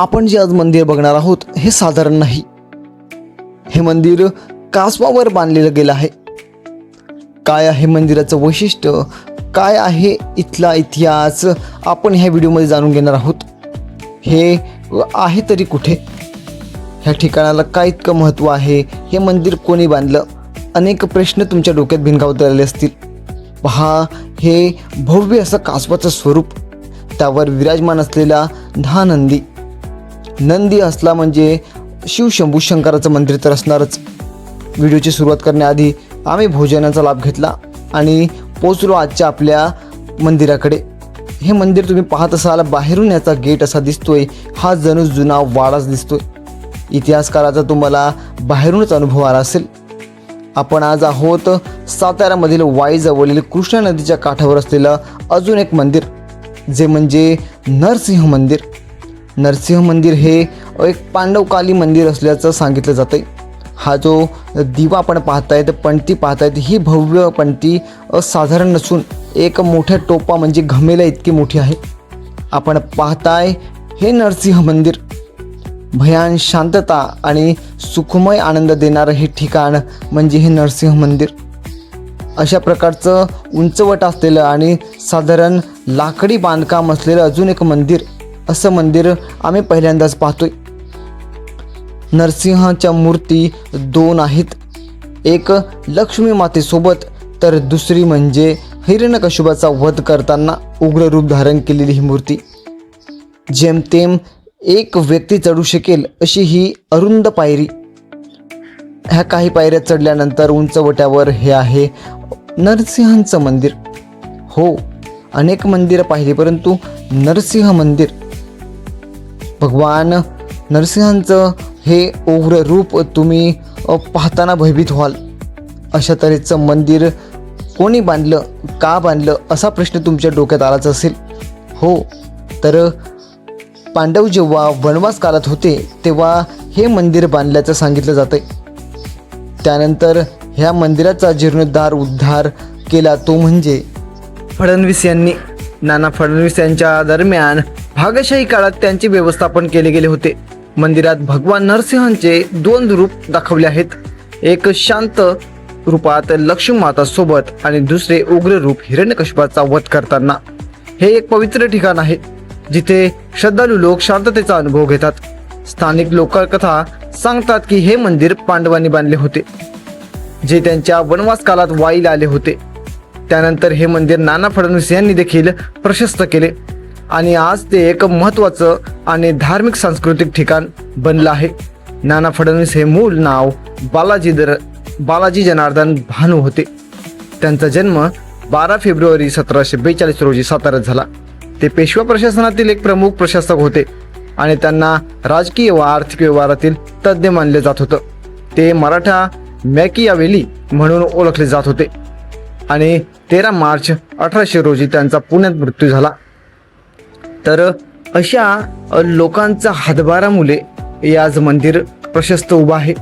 आपण जे आज मंदिर बघणार आहोत हे साधारण नाही. हे मंदिर कासवावर बांधलेलं गेलं आहे. काय आहे मंदिराचं वैशिष्ट्य, काय आहे इथला इतिहास, आपण ह्या व्हिडिओमध्ये जाणून घेणार आहोत. हे आहे तरी कुठे, ह्या ठिकाणाला काय इतकं महत्त्व आहे, हे मंदिर कोणी बांधलं, अनेक प्रश्न तुमच्या डोक्यात भिनगावत आलेले असतील. पहा, हे भव्य असं कासवाचं स्वरूप, त्यावर विराजमान असलेला नंदी. नंदी असला म्हणजे शिवशंभू शंकराचं मंदिर तर असणारच. व्हिडिओची सुरुवात करण्याआधी आम्ही भोजनाचा लाभ घेतला आणि पोचलो आजच्या आपल्या मंदिराकडे. हे मंदिर तुम्ही पाहत असाल, बाहेरून याचा गेट असा दिसतोय, हा जणू जुना वाडाच दिसतोय. इतिहासकाराचा तुम्हाला बाहेरूनच अनुभव आला असेल. आपण आज आहोत साताऱ्यामधील वाईजवळील कृष्णा नदीच्या काठावर असलेलं अजून एक मंदिर, जे म्हणजे नरसिंह मंदिर. नरसिंह मंदिर हे एक पांडवकाली मंदिर असल्याचं सांगितलं जातं आहे. हा जो दिवा आपण पाहतायत, पणती पाहतायत, ही भव्य पणती साधारण नसून एक मोठ्या टोपा म्हणजे घमेला इतकी मोठी आहे. आपण पाहताय हे नरसिंह मंदिर. भयान शांतता आणि सुखमय आनंद देणारं हे ठिकाण म्हणजे हे नरसिंह मंदिर. अशा प्रकारचं उंचवट असलेलं आणि साधारण लाकडी बांधकाम असलेलं अजून एक मंदिर, असं मंदिर आम्ही पहिल्यांदाच पाहतोय. नरसिंहाच्या मूर्ती दोन आहेत, एक लक्ष्मी मातेसोबत तर दुसरी म्हणजे हिरण्यकशिपूचा वध करताना उग्र रूप धारण केलेली ही मूर्ती. जेमतेम एक व्यक्ती चढू शकेल अशी ही अरुंद पायरी. ह्या काही पायऱ्या चढल्यानंतर उंचवट्यावर हे आहे नरसिंहांचं मंदिर. हो, अनेक मंदिरं पाहिली, परंतु नरसिंह मंदिर, भगवान नरसिंहांचं हे उग्र रूप तुम्ही पाहताना भयभीत व्हाल. अशा तऱ्हेचं मंदिर कोणी बांधलं, का बांधलं, असा प्रश्न तुमच्या डोक्यात आलाच असेल. हो, तर पांडव जेव्हा वनवास कालात होते तेव्हा हे मंदिर बांधल्याचं सांगितलं जातं आहे. त्यानंतर ह्या मंदिराचा जीर्णोद्धार उद्धार केला तो म्हणजे फडणवीस यांनी. नाना फडणवीस यांच्या दरम्यान भागशाही काळात त्यांचे व्यवस्थापन केले गेले होते. मंदिरात भगवान नरसिंहांचे दोन रूप दाखवले आहेत, एक शांत रूपात लक्ष्मी माता सोबत आणि दुसरे उग्र रूप हिरण्यकशिपूचा वध करताना. हे एक पवित्र ठिकाण आहे जिथे श्रद्धाळू लोक शांततेचा अनुभव घेतात. स्थानिक लोककथा सांगतात की हे मंदिर पांडवांनी बांधले होते, जे त्यांच्या वनवास काळात वाईला आले होते. त्यानंतर हे मंदिर नाना फडणवीस यांनी देखील प्रशस्त केले आणि आज ते एक महत्त्वाचं आणि धार्मिक सांस्कृतिक ठिकाण बनलं आहे. नाना फडणवीस हे मूळ नाव बालाजी जनार्दन भानू होते. त्यांचा जन्म 12 फेब्रुवारी 1742 रोजी साताऱ्यात झाला. ते पेशवा प्रशासनातील एक प्रमुख प्रशासक होते आणि त्यांना राजकीय व आर्थिक व्यवहारातील तज्ज्ञ मानले जात होतं. ते मराठा मॅकियावेली म्हणून ओळखले जात होते आणि 13 मार्च 1800 रोजी त्यांचा पुण्यात मृत्यू झाला. तर अशा लोकांचा हातभारामुळे हे आज मंदिर प्रशस्त उभं आहे.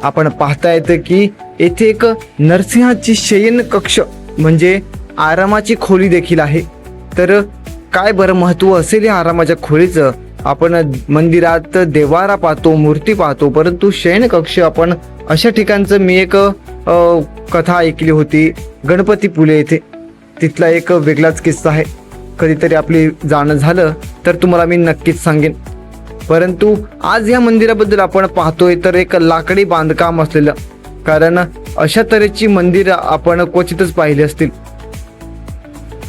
आपण पाहता येतं की येथे एक नरसिंहाची शयन कक्ष म्हणजे आरामाची खोली देखील आहे. तर काय बरं महत्त्व असेल या आरामाच्या खोलीचं. आपण मंदिरात देवारा पाहतो, मूर्ती पाहतो, परंतु शयन कक्ष आपण अशा ठिकाणचं मी एक कथा ऐकली होती गणपतीपुळे येथे. तिथला एक वेगळाच किस्सा आहे. कधीतरी आपली जाणं झालं तर तुम्हाला मी नक्कीच सांगेन. परंतु आज या मंदिराबद्दल आपण पाहतोय तर एक लाकडी बांधकाम असलेलं, कारण अशा तऱ्हेची मंदिर आपण क्वचितच पाहिली असतील.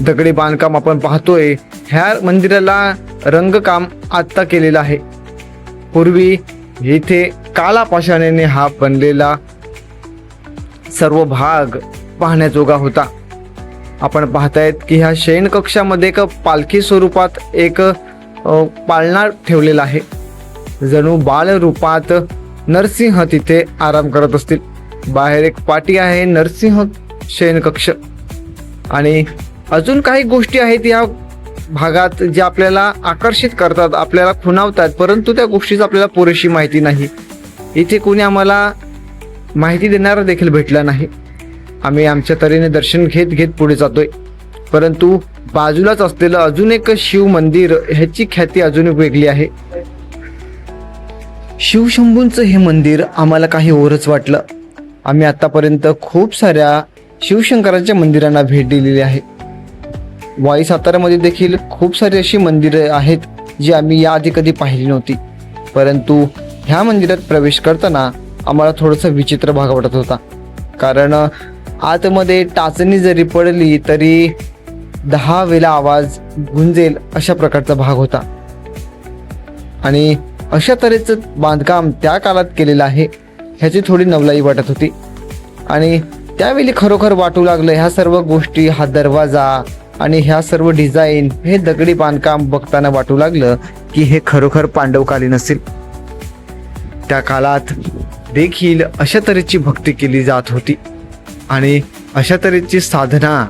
दगडी बांधकाम आपण पाहतोय. ह्या मंदिराला रंगकाम आत्ता केलेलं आहे. पूर्वी इथे काळा पाषाणाने हा बनलेला सर्व भाग पाहण्याजोगा होता. आपण पाहतायत की ह्या शयन कक्षामध्ये एक पालखी स्वरूपात एक पाळणा ठेवलेला आहे. जणू बाळ रूपात नरसिंह तिथे आराम करत असतील. बाहेर एक पाटी आहे, नरसिंह शयन कक्ष, आणि अजून काही गोष्टी आहेत या भागात ज्या आपल्याला आकर्षित करतात, आपल्याला खुणावतात, परंतु त्या गोष्टीची आपल्याला पुरेशी माहिती नाही. इथे कोणी आम्हाला माहिती देणारा देखील भेटला नाही. आम्ही आमच्या तऱ्हेने दर्शन घेत पुढे जातोय. परंतु बाजूलाच असलेलं अजून एक शिव मंदिर, ह्याची ख्याती अजून वेगळी आहे. शिवशंभूंचं हे मंदिर आम्हाला काही ओरच वाटलं. आम्ही आतापर्यंत खूप साऱ्या शिवशंकराच्या मंदिरांना भेट दिलेली आहे. वाई साताऱ्यामध्ये देखील खूप सारी अशी मंदिरं आहेत जी आम्ही याआधी कधी पाहिली नव्हती. परंतु ह्या मंदिरात प्रवेश करताना आम्हाला थोडंसं विचित्र भाग वाटत होता. कारण आतमध्ये टाचणी जरी पडली तरी 10 वेळा आवाज गुंजेल अशा प्रकारचा भाग होता. आणि अशा तऱ्हेचं बांधकाम त्या काळात केलेलं आहे ह्याची थोडी नवलाई वाटत होती. आणि त्यावेळी खरोखर वाटू लागलं ह्या सर्व गोष्टी, हा दरवाजा आणि ह्या सर्व डिझाईन, हे दगडी बांधकाम बघताना वाटू लागलं की हे खरोखर पांडवकालीन असेल. त्या काळात देखील अशा तऱ्हेची भक्ती केली जात होती आणि अशा तऱ्हेची साधना,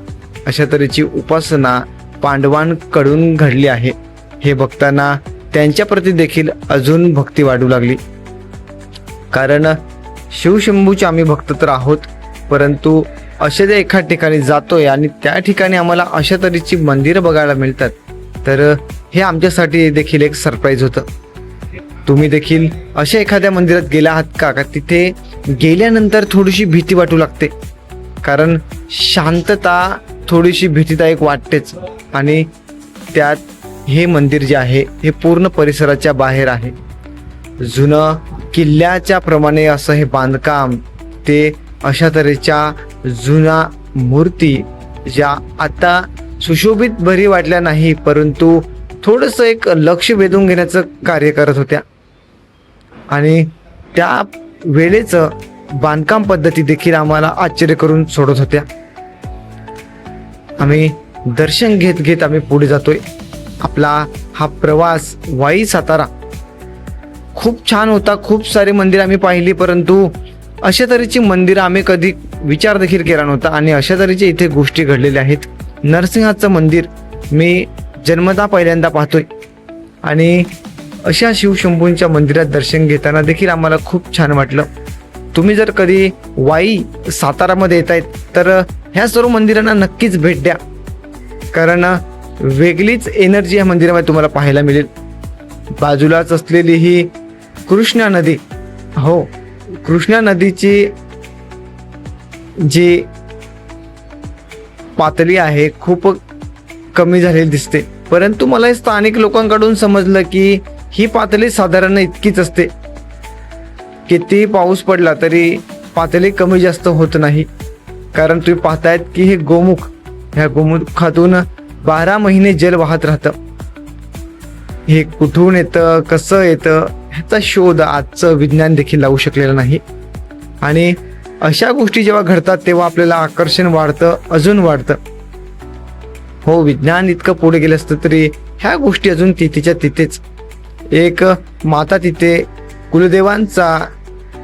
अशा तऱ्हेची उपासना पांडवांकडून घडली आहे. हे बघताना त्यांच्याप्रती देखील अजून भक्ती वाढू लागली. कारण शिवशंभूचे आम्ही भक्त तर आहोत, परंतु अशा ज्या एका ठिकाणी जातोय आणि त्या ठिकाणी आम्हाला अशा तऱ्हेची मंदिरं बघायला मिळतात, तर हे आमच्यासाठी देखील एक सरप्राईज होतं. तुम्ही देखील अशा एखाद्या मंदिरात गेला आहात का? तिथे गेल्यानंतर थोडीशी भीती वाटू लागते. कारण शांतता थोडीशी भीतीदायक वाटतेच. आणि त्यात हे मंदिर जे आहे हे पूर्ण परिसराच्या बाहेर आहे. जुनं किल्ल्याच्या प्रमाणे असं हे बांधकाम, ते अशा तऱ्हेच्या जुन्या मूर्ती ज्या आता सुशोभित भरी वाटल्या नाही, परंतु थोडंसं एक लक्ष वेधून घेण्याचं कार्य करत होत्या. आणि त्या वेळेचं बांधकाम पद्धती देखील आम्हाला आश्चर्य करून सोडत होत्या. आम्ही दर्शन घेत घेत आम्ही पुढे जातोय. आपला हा प्रवास वाई सातारा खूप छान होता. खूप सारे मंदिर आम्ही पाहिली, परंतु अशा तऱ्हेची मंदिरं आम्ही कधी विचार देखील केला नव्हता. आणि अशा तऱ्हेच्या इथे गोष्टी घडलेल्या आहेत. नरसिंहाचं मंदिर मी जन्मतः पहिल्यांदा पाहतोय. आणि अशा शिवशंभूंच्या मंदिरात दर्शन घेताना देखील आम्हाला खूप छान वाटलं. तुम्ही जर कधी वाई सातारामध्ये येत आहेत तर ह्या सर्व मंदिरांना नक्कीच भेट द्या. कारण वेगळीच एनर्जी या मंदिरामध्ये तुम्हाला पाहायला मिळेल. बाजूलाच असलेली ही कृष्णा नदी, हो, कृष्णा नदीची जी पातळी आहे खूप कमी झालेली दिसते. परंतु मला हे स्थानिक लोकांकडून समजलं की ही पातळी साधारण इतकीच असते. किती पाऊस पडला तरी पातळी कमी जास्त होत नाही. कारण तुम्ही पाहतायत की हे गोमुख, ह्या गोमुखातून 12 महिने जल वाहत राहतं. हे कुठून येतं, कसं येतं, ह्याचा शोध आजचं विज्ञान देखील लावू शकलेलं नाही. आणि अशा गोष्टी जेव्हा घडतात तेव्हा आपल्याला आकर्षण वाढतं, अजून वाढतं. हो, विज्ञान इतकं पुढे गेलं असतं तरी ह्या गोष्टी अजून तिथेच्या तिथेच. एक माता तिथे कुलदेवांचा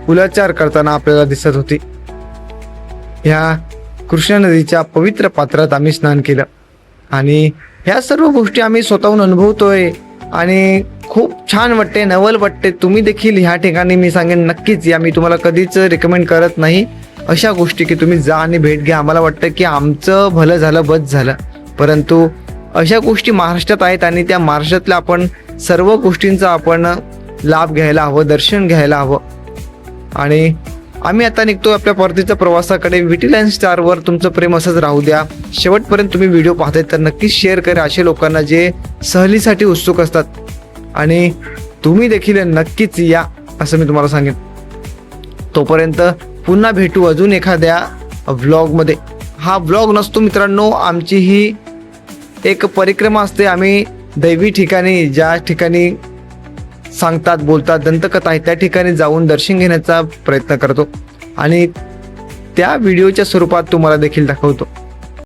कुलाचार करताना आपल्याला दिसत होती. ह्या कृष्णा नदीच्या पवित्र पात्रात आम्ही स्नान केलं आणि ह्या सर्व गोष्टी आम्ही स्वतःहून अनुभवतोय आणि खूप छान वाटते, नवल वाटते. तुम्ही देखील ह्या ठिकाणी मी सांगेन नक्कीच या. मी तुम्हाला कधीच रिकमेंड करत नाही अशा गोष्टी की तुम्ही जा आणि भेट घ्या. आम्हाला वाटतं की आमचं भलं झालं, बस झालं. परंतु अशा गोष्टी महाराष्ट्रात आहेत आणि त्या महाराष्ट्रातल्या आपण सर्व गोष्टींचा आपण लाभ घ्यायला हवं, दर्शन घ्यायला हवं. आणि आम्ही आता निघतो आपल्या परतीच्या प्रवासाकडे. विटीलाईन स्टारवर तुमचं प्रेम असंच राहू द्या. शेवटपर्यंत तुम्ही व्हिडिओ पाहताय तर नक्कीच शेअर करा अशा लोकांना जे सहलीसाठी उत्सुक असतात. आणि तुम्ही देखील नक्कीच या असं मी तुम्हाला सांगेन. तोपर्यंत पुन्हा भेटू अजून एखाद्या व्लॉगमध्ये. हा व्लॉग नसतो मित्रांनो, आमची ही एक परिक्रमा असते. आम्ही दैवी ठिकाणी, ज्या ठिकाणी सांगतात, बोलतात, दंतकथा आहे त्या ठिकाणी जाऊन दर्शन घेण्याचा प्रयत्न करतो आणि त्या व्हिडिओच्या स्वरूपात तुम्हाला देखील दाखवतो.